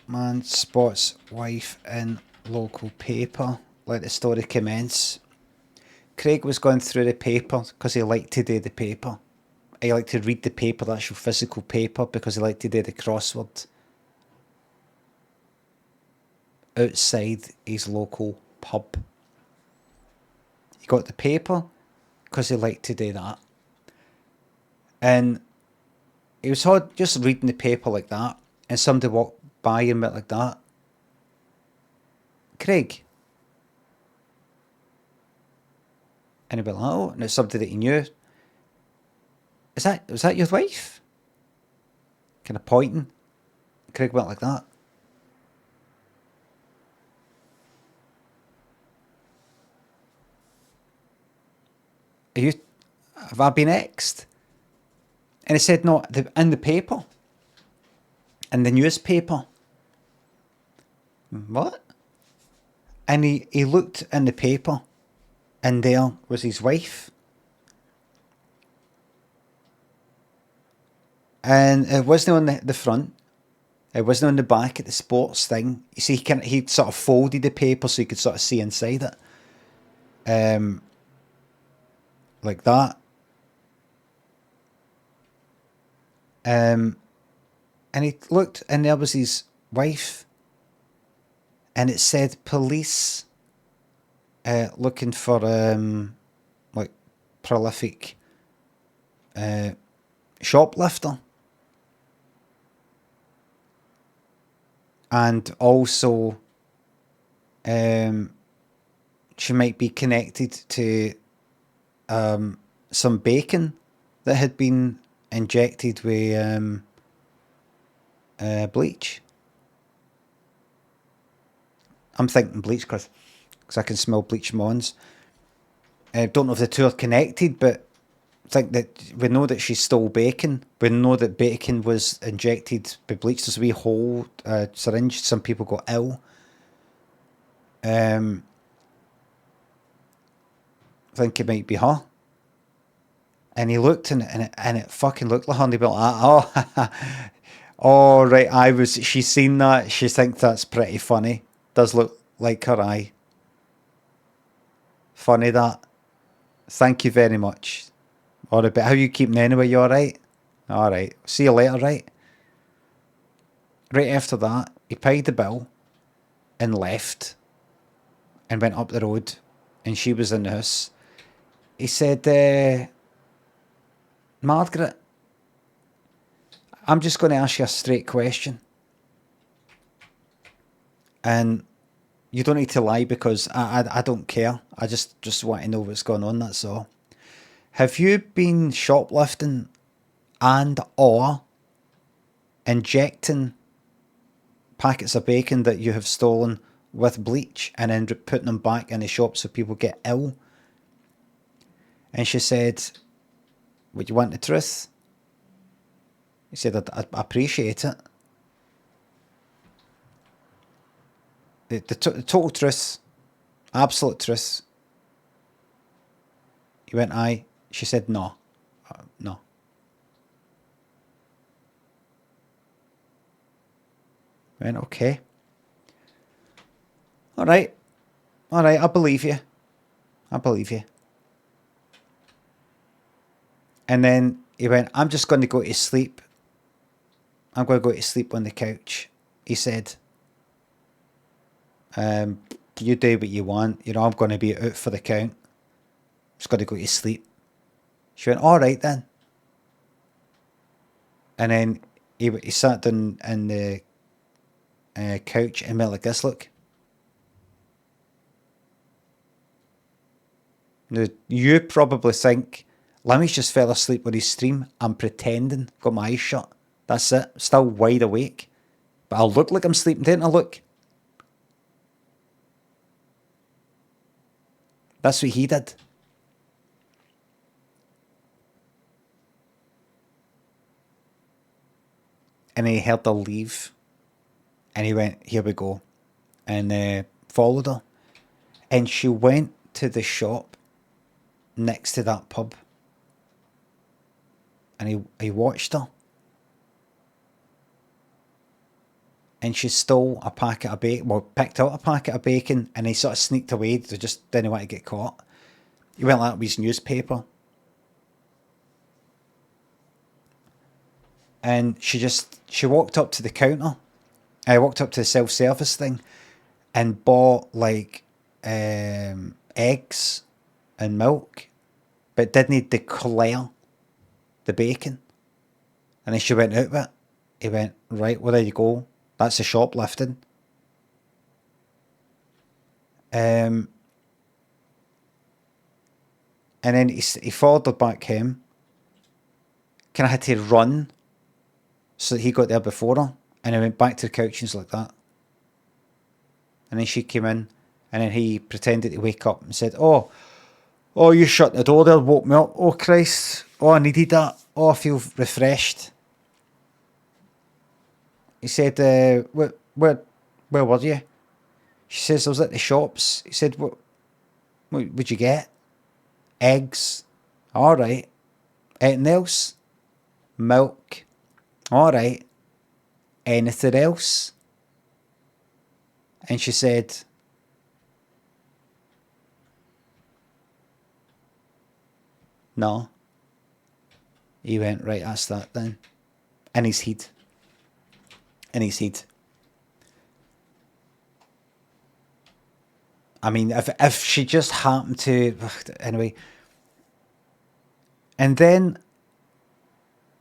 Man spots wife in local paper. Let the story commence. Craig was going through the paper because he liked to do the paper. He liked to read the paper, the actual physical paper, because he liked to do the crossword outside his local pub. He got the paper because he liked to do that. And he was just reading the paper like that, and somebody walked by him like that. Craig. And he'd be like, oh, and it's somebody that he knew. Was that your wife? Kind of pointing. Craig went like that. Have I been exed? And he said, no, in the paper. In the newspaper. What? And he looked in the paper, and there was his wife. And it wasn't on the front. It wasn't on the back at the sports thing. You see, he sort of folded the paper so you could sort of see inside it. Like that. And he looked, and there was his wife. And it said police looking for like prolific shoplifter. And also she might be connected to some bacon that had been injected with bleach. I'm thinking bleach because I can smell bleach mons. I don't know if the two are connected, but I think that we know that she stole bacon. We know that bacon was injected with bleach. There's a wee hole, syringe. Some people got ill. I think it might be her. And he looked and it fucking looked like her. And he'd be like, oh, oh right. She's seen that. She thinks that's pretty funny. Does look like her eye. Funny that. Thank you very much. Alright, but how you keeping anyway? You alright? Alright. See you later, right? Right after that, he paid the bill and left and went up the road, and she was in the house. He said, Margaret, I'm just going to ask you a straight question. And you don't need to lie because I don't care. I just want to know what's going on, that's all. Have you been shoplifting and or injecting packets of bacon that you have stolen with bleach and then putting them back in the shop so people get ill? And she said, would you want the truth? He said, I appreciate it. The total truth, absolute truth. He went, aye. She said, no. No. I went, okay. All right, I believe you. I believe you. And then he went, I'm just going to go to sleep. I'm going to go to sleep on the couch. He said, you do what you want. You know, I'm going to be out for the count. I'm just going to go to sleep. She went, all right then. And then he sat down in the couch and went like this, look. Now, you probably think, Limmy's just fell asleep on his stream. I'm pretending. Got my eyes shut. That's it. Still wide awake. But I'll look like I'm sleeping, don't I look? That's what he did. And he heard her leave. And he went, here we go. And followed her. And she went to the shop next to that pub. And he watched her. and she stole a packet of bacon, well, picked out a packet of bacon, and he sort of sneaked away. They just didn't want to get caught. He went like with his newspaper. And she walked up to the counter. I walked up to the self-service thing and bought like eggs and milk, but didn't declare the bacon. And then she went out with it. He went, right, well, there you go. That's the shoplifting. And then he followed her back home. Kind of had to run so that he got there before her. And he went back to the couch and was like that. And then she came in, and then he pretended to wake up and said, oh, you shut the door there, woke me up. Oh, Christ. Oh, I needed that. Oh, I feel refreshed. He said, where were you? She says, I was at the shops. He said, what would you get? Eggs. All right. Anything else? Milk. All right. Anything else? And she said, no. He went, right, that's that then. In his head. I mean, if she just happened to... Anyway. And then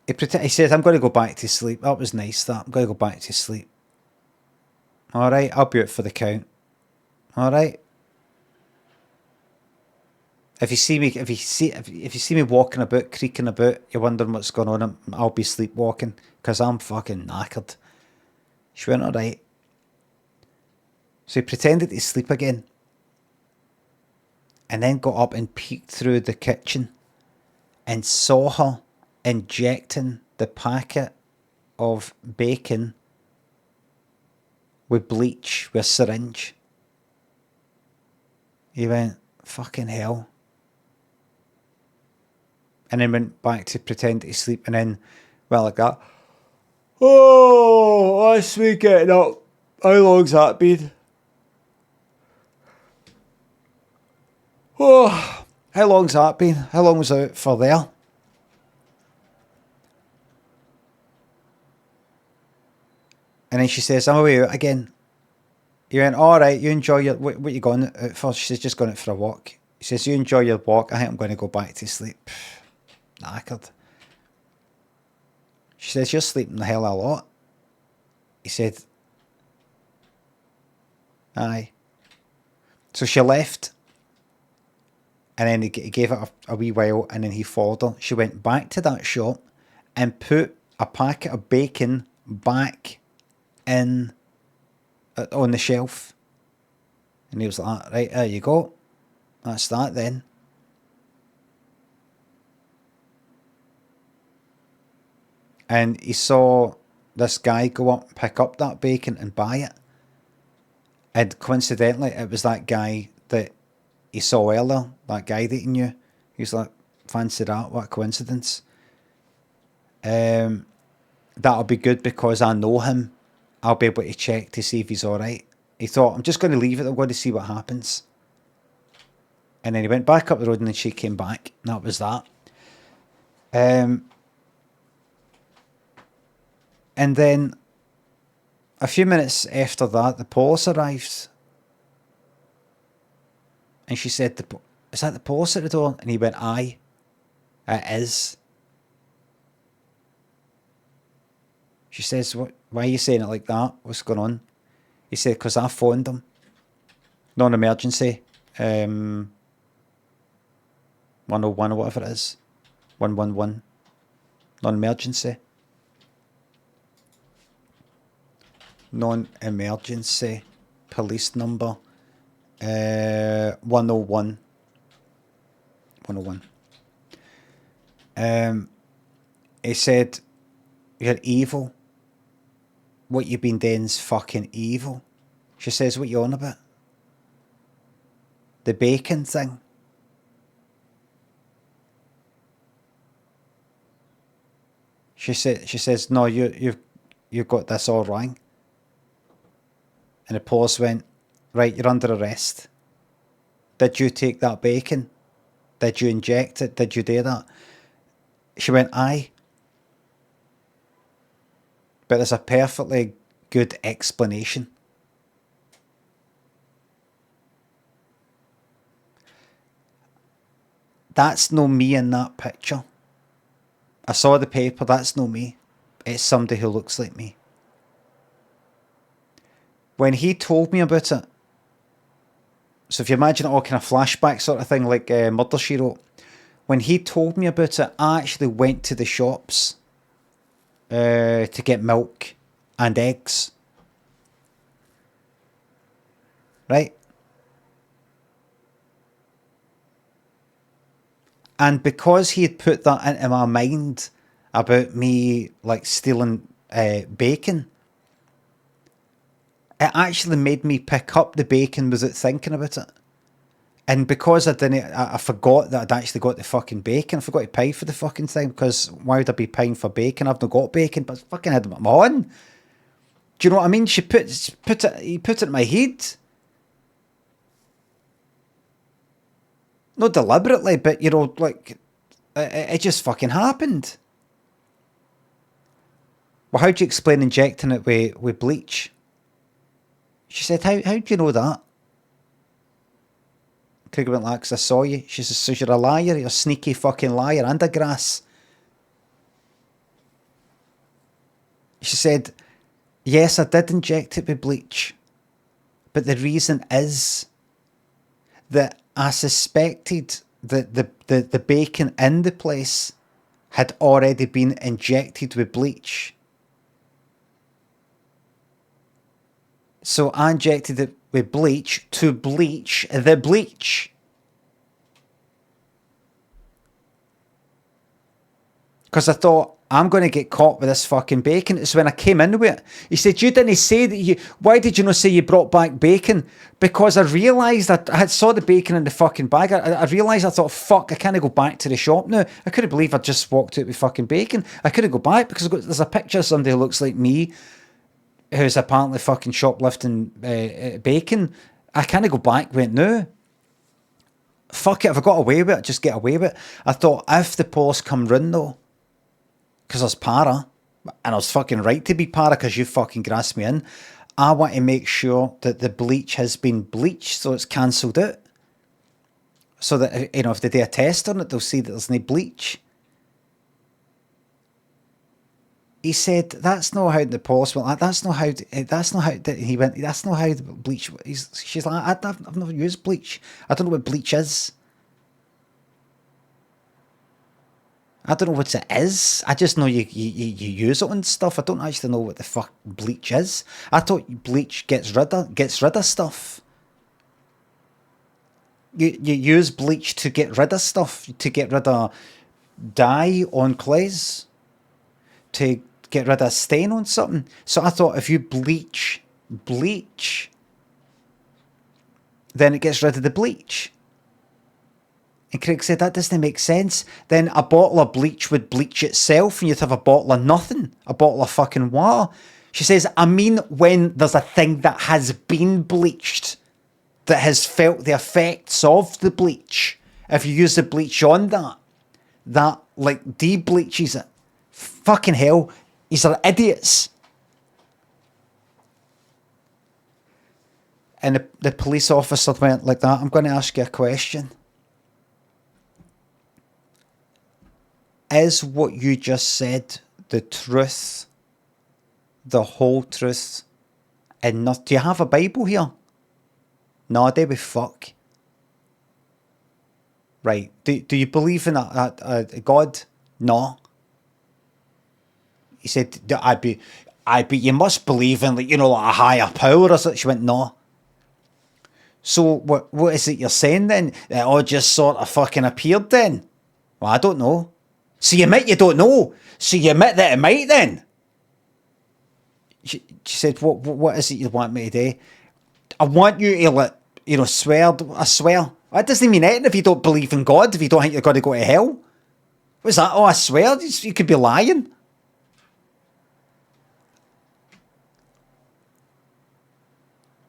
he says, I'm going to go back to sleep. That was nice, that. I'm going to go back to sleep. All right, I'll be out for the count. All right. If you see me walking about, creaking about, you're wondering what's going on. I'll be sleepwalking because I'm fucking knackered. She went, all right. So he pretended to sleep again, and then got up and peeked through the kitchen, and saw her injecting the packet of bacon with bleach with a syringe. He went, fucking hell. And then went back to pretend to sleep, and then, well, like that. Oh, that's me getting up. How long's that been? Oh, how long's that been? How long was I out for there? And then she says, I'm away out again. He went, all right, you enjoy your... What you going out for? She says, just going out for a walk. He says, you enjoy your walk. I think I'm going to go back to sleep. Knackered. She says, you're sleeping the hell a lot. He said, aye. So she left. And then he gave it a wee while, and then he followed her. She went back to that shop and put a packet of bacon back in on the shelf. And he was like, right, there you go. That's that then. And he saw this guy go up and pick up that bacon and buy it. And coincidentally, it was that guy that he saw earlier, that guy that he knew. He was like, fancy that, what a coincidence. That'll be good because I know him. I'll be able to check to see if he's alright. He thought, I'm just going to leave it, I'm going to see what happens. And then he went back up the road, and then she came back. And that was that. And then a few minutes after that, the police arrived. And she said, is that the police at the door? And he went, aye, it is. She says, why are you saying it like that? What's going on? He said, because I phoned them. Non-emergency. 101 or whatever it is. 111. Non-emergency. Non-emergency police number. 101. 101. He said, you're evil. What you've been doing's fucking evil. She says, what you on about? The bacon thing. She says, no, you've got this all wrong. And the police went, right, you're under arrest. Did you take that bacon? Did you inject it? Did you do that? She went, aye. But there's a perfectly good explanation. That's no me in that picture. I saw the paper, that's no me. It's somebody who looks like me. When he told me about it, so if you imagine it all kind of flashback sort of thing, like Murder, She Wrote, when he told me about it, I actually went to the shops to get milk and eggs. Right? And because he had put that into my mind about me like stealing bacon, it actually made me pick up the bacon without thinking about it. And because I forgot that I'd actually got the fucking bacon. I forgot to pay for the fucking thing, because why would I be paying for bacon? I've not got bacon, but I fucking had them on. Do you know what I mean? He put it in my head. Not deliberately, but, you know, like, it just fucking happened. Well, how do you explain injecting it with bleach? She said, how do you know that? Craig went like, 'cause I saw you. She says, so you're a liar, you're a sneaky fucking liar and a grass. She said, yes, I did inject it with bleach. But the reason is that I suspected that the bacon in the place had already been injected with bleach. So I injected it with bleach to bleach the bleach. Because I thought, I'm going to get caught with this fucking bacon. It's when I came in with it. He said, you didn't say that you... Why did you not say you brought back bacon? Because I realised that I saw the bacon in the fucking bag. I realised, I thought, fuck, I can't go back to the shop now. I couldn't believe I just walked out with fucking bacon. I couldn't go back because there's a picture of somebody who looks like me, who's apparently fucking shoplifting bacon. I can't go back with it now. Fuck it, if I got away with it, just get away with it. I thought, if the police come round though, because I was para, and I was fucking right to be para because you fucking grassed me in, I want to make sure that the bleach has been bleached so it's cancelled out. So that, you know, if they do a test on it, they'll see that there's no bleach. He said, that's not how the police went. That's not how he went. That's not how the bleach. She's like, I've never used bleach. I don't know what bleach is. I don't know what it is. I just know you use it on stuff. I don't actually know what the fuck bleach is. I thought bleach gets rid of stuff. You use bleach to get rid of stuff, to get rid of dye on clays, to get rid of a stain on something. So I thought, if you bleach, then it gets rid of the bleach. And Craig said, that doesn't make sense. Then a bottle of bleach would bleach itself, and you'd have a bottle of nothing, a bottle of fucking water. She says, I mean, when there's a thing that has been bleached, that has felt the effects of the bleach, if you use the bleach on that like de-bleaches it. Fucking hell, these are idiots. And the police officer went like that, I'm going to ask you a question. Is what you just said the truth, the whole truth, and not? Do you have a Bible here? No, they be fuck. Right. Do you believe in a God? No. He said, I be you must believe in, like, you know, like a higher power or something. She went, no. So what is it you're saying then? It all just sort of fucking appeared then? Well, I don't know. So you admit you don't know. So you admit that it might then. She said, what is it you want me to do? I want you to, like, you know, swear. I swear. That doesn't mean anything if you don't believe in God, if you don't think you're going to go to hell. What's that? Oh, I swear. You could be lying.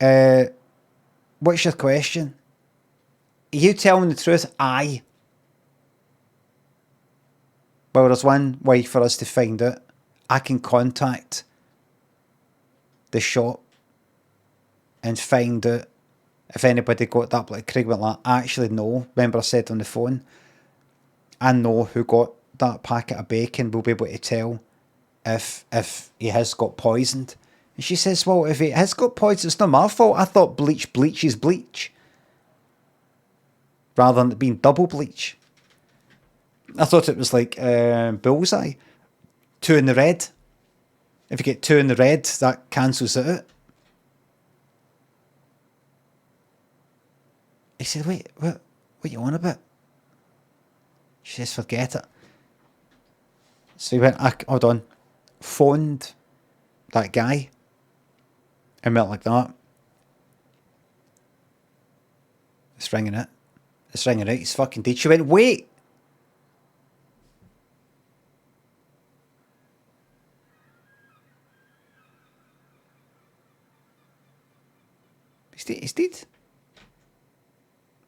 What's your question? Are you telling the truth? Aye. Well, there's one way for us to find out. I can contact the shop and find out if anybody got that. Like Craig went like, I actually know. Remember I said on the phone, I know who got that packet of bacon. We'll be able to tell if he has got poisoned. And she says, well, if he has got poisoned, it's not my fault. I thought bleach is bleach. Rather than it being double bleach. I thought it was like bullseye. 2 in the red. If you get 2 in the red, that cancels it out. He said, wait, what you on about? She says, forget it. So he went, hold on, phoned that guy and went like that. It's ringing it. It's ringing out. He's fucking dead. She went, wait. He's dead.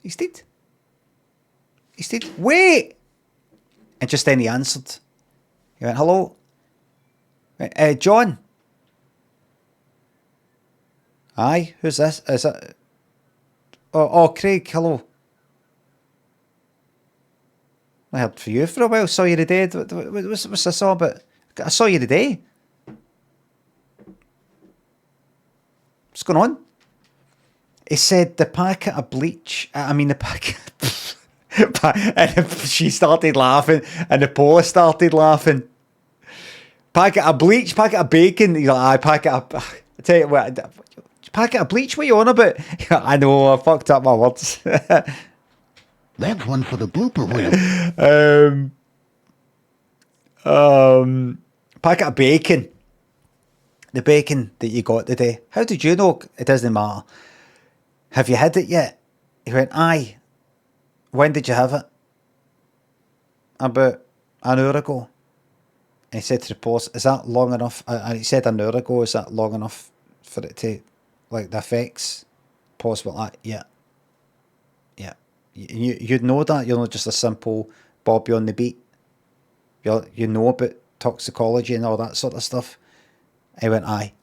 He's dead. He's dead. Wait! And just then he answered. He went, hello? John? Aye, who's this? Is it? Oh, Craig, hello. I heard from you for a while. Saw you today. What's this all about? I saw you today. What's going on? He said the packet of bleach. The packet. And she started laughing, and the Paula started laughing. Packet of bleach, packet of bacon. He's like, aye, packet of. I tell you what, packet of bleach. What are you on about? I know, I fucked up my words. That's one for the blooper reel. Packet of bacon. The bacon that you got today. How did you know? It doesn't matter. Have you had it yet? He went, aye. When did you have it? About an hour ago. And he said to the post, is that long enough? And he said an hour ago, is that long enough for it to, like, the effects? Post went like, yeah. Yeah. You'd know that. You're not just a simple Bobby on the beat. You know about toxicology and all that sort of stuff. He went, aye.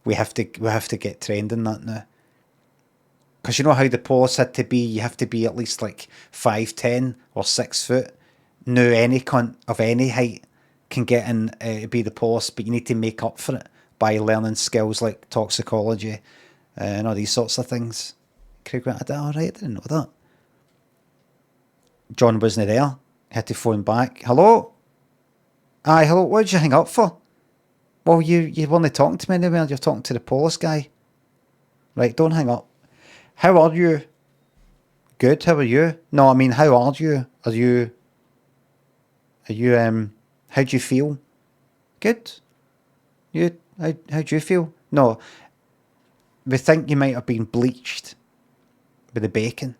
We have to get trained in that now. Because you know how the post had to be, you have to be at least like 5'10" or 6 foot. Now any cunt of any height can get in to be the post, but you need to make up for it by learning skills like toxicology and all these sorts of things. Craig went, alright, I didn't know that. John wasn't there. He had to phone back. Hello? Aye, hello, what did you hang up for? Well, you weren't talking to me anymore, you're talking to the police guy. Right, don't hang up. How are you? Good, how are you? No, I mean, how are you? Are you, how do you feel? Good. How do you feel? No, we think you might have been bleached with the bacon.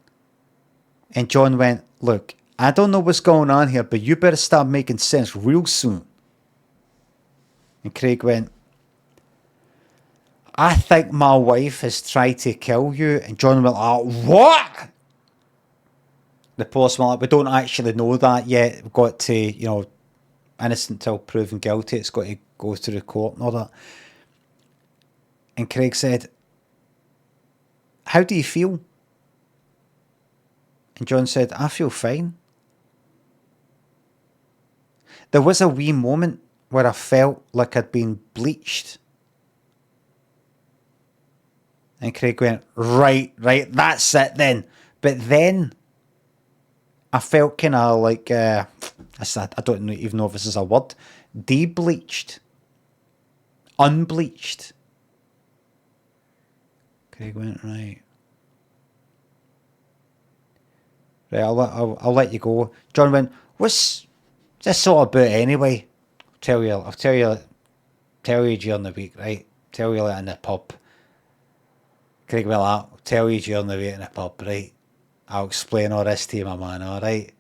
And John went, look, I don't know what's going on here, but you better start making sense real soon. And Craig went, I think my wife has tried to kill you. And John went, what? The police went, we don't actually know that yet. We've got to, innocent till proven guilty. It's got to go through the court and all that. And Craig said, how do you feel? And John said, I feel fine. There was a wee moment where I felt like I'd been bleached. And Craig went, right, that's it then. But then I felt kind of like, I don't even know if this is a word, de-bleached, unbleached. Craig went, right. Right, I'll let you go. John went, what's this all about anyway? I'll tell you during the week, right? Tell you in the pub. Craig went, I'll tell you during the week in the pub, right? I'll explain all this to you, my man, alright?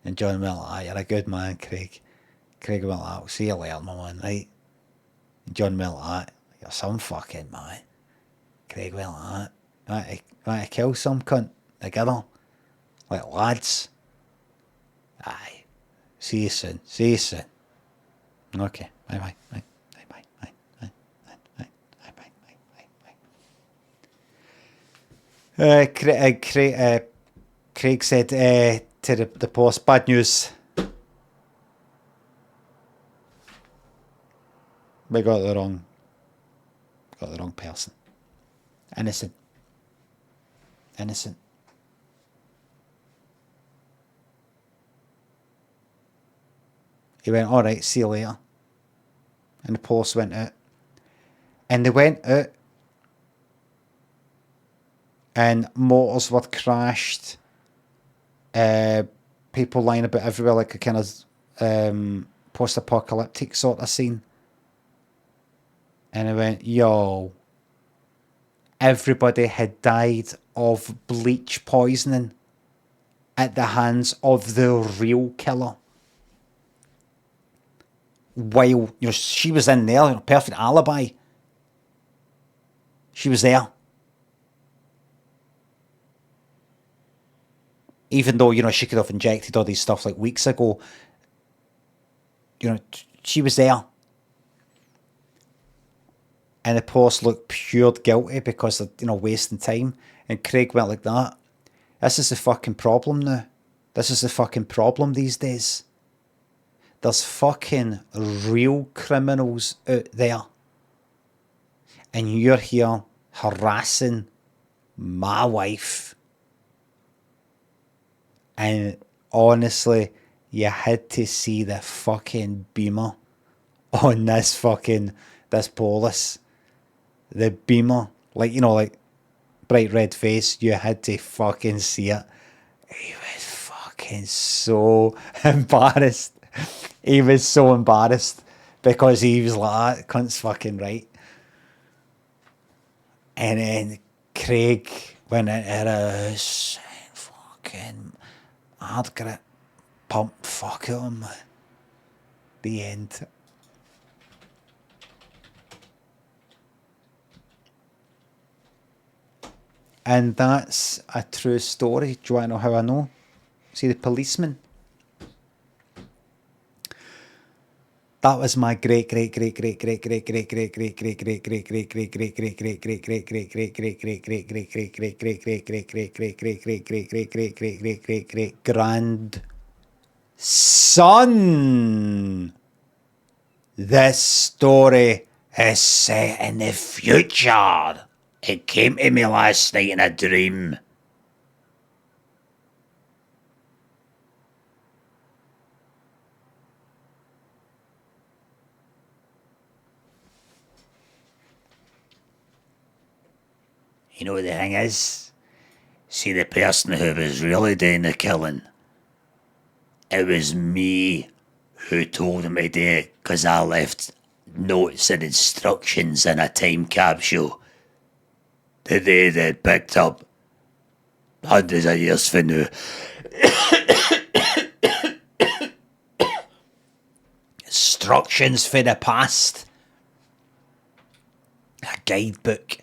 And John went, you're a good man, Craig. Craig went, I'll see you later, my man, right? And John went, you're some fucking man. Craig Craig went like that. Want to kill some cunt together? Like lads? Aye. See you soon. See you soon. Okay. Bye. Craig said to the post, bad news. We got the wrong person. Innocent. He went, all right, see you later. And the post went out. And they went out and motors were crashed. People lying about everywhere, like a kind of post-apocalyptic sort of scene. And I went, yo, everybody had died of bleach poisoning at the hands of the real killer. While, she was in there, perfect alibi. She was there. Even though, she could have injected all these stuff like weeks ago. She was there. And the post looked pure guilty because of, wasting time. And Craig went like that. This is the fucking problem now. This is the fucking problem these days. There's fucking real criminals out there. And you're here harassing my wife. And honestly, you had to see the fucking beamer on this Polis. The beamer, like bright red face, you had to fucking see it. He was fucking so embarrassed. He was so embarrassed because he was like, that cunt's fucking right. And then Craig went into the house and fucking hard grip, pump fuck at him. The end. And that's a true story. Do you want to know how I know? See the policeman? That was my great grandson. This story is set in the future. It came to me last night in a dream. You know what the thing is? See, the person who was really doing the killing, it was me who told him to do it, because I left notes and instructions in a time capsule that they had picked up hundreds of years from now. Instructions for the past. A guidebook.